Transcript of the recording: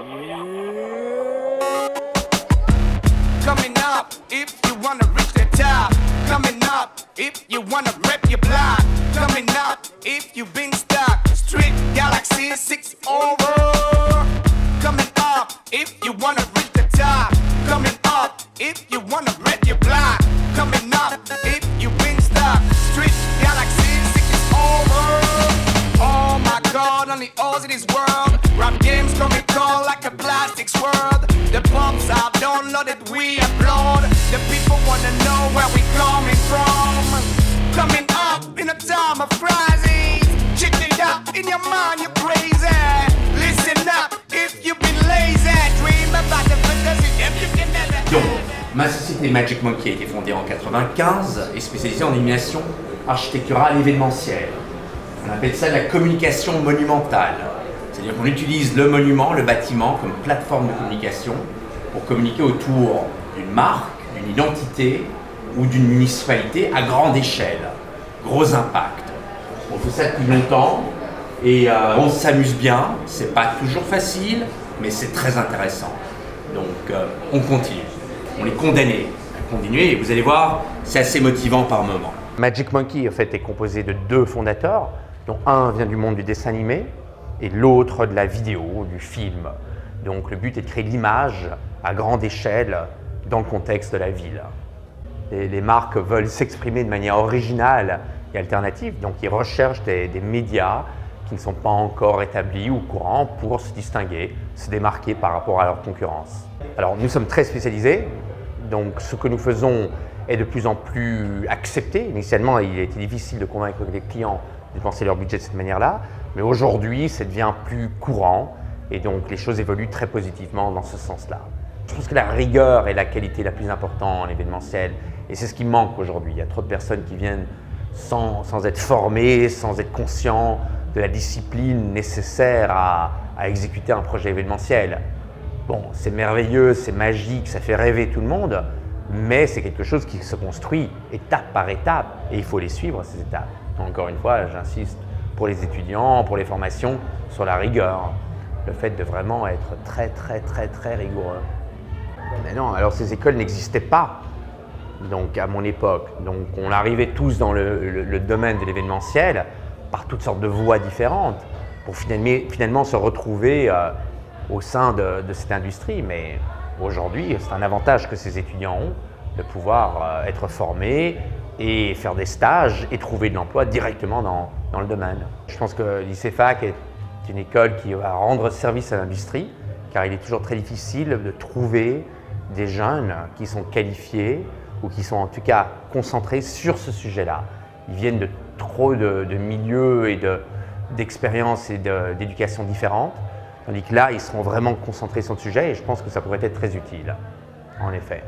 Coming up, if you wanna reach the top. Coming up, if you wanna rep your block. Coming up, if you've been stuck. Street Galaxy 6 over. Coming up, if you wanna reach the top. Coming up, if you wanna rep your block. Coming up, if you've been stuck. Street Galaxy 6 is over. Oh my God, on the odds of this world. Rap games coming cold like a plastic swirl. The pumps are downloaded, we applaud. The people wanna know where we coming from. Coming up in a time of crisis. Check it out in your mind, you're crazy. Listen up if you've been lazy. Dream about the fantasy if you can never. Donc, ma société Magic Monkey a été fondée en 1995 et spécialisée en illumination architecturale événementielle. On appelle ça la communication monumentale. C'est-à-dire qu'on utilise le monument, le bâtiment, comme plateforme de communication pour communiquer autour d'une marque, d'une identité ou d'une municipalité à grande échelle. Gros impact. On fait ça depuis longtemps et on s'amuse bien. C'est pas toujours facile, mais c'est très intéressant. Donc on continue. On est condamné à continuer et vous allez voir, c'est assez motivant par moment. Magic Monkey en fait est composé de deux fondateurs, dont un vient du monde du dessin animé et l'autre de la vidéo, du film. Donc le but est de créer l'image à grande échelle dans le contexte de la ville. Et les marques veulent s'exprimer de manière originale et alternative, donc ils recherchent des médias qui ne sont pas encore établis ou courants pour se distinguer, se démarquer par rapport à leur concurrence. Alors nous sommes très spécialisés, donc ce que nous faisons est de plus en plus accepté. Initialement, il était difficile de convaincre les clients de dépenser leur budget de cette manière-là, mais aujourd'hui, ça devient plus courant et donc les choses évoluent très positivement dans ce sens-là. Je pense que la rigueur est la qualité la plus importante en événementiel et c'est ce qui manque aujourd'hui. Il y a trop de personnes qui viennent sans être formées, sans être conscients de la discipline nécessaire à exécuter un projet événementiel. Bon, c'est merveilleux, c'est magique, ça fait rêver tout le monde, mais c'est quelque chose qui se construit étape par étape et il faut les suivre ces étapes. Encore une fois, j'insiste pour les étudiants, pour les formations, sur la rigueur. Le fait de vraiment être très rigoureux. Mais non, alors ces écoles n'existaient pas donc, à mon époque. Donc on arrivait tous dans le domaine de l'événementiel par toutes sortes de voies différentes pour finalement se retrouver au sein de cette industrie. Mais aujourd'hui, c'est un avantage que ces étudiants ont de pouvoir être formés et faire des stages et trouver de l'emploi directement dans le domaine. Je pense que l'ICFAC est une école qui va rendre service à l'industrie car il est toujours très difficile de trouver des jeunes qui sont qualifiés ou qui sont en tout cas concentrés sur ce sujet-là. Ils viennent de trop de milieux et d'expériences et d'éducation différentes, tandis que là, ils seront vraiment concentrés sur le sujet et je pense que ça pourrait être très utile, en effet.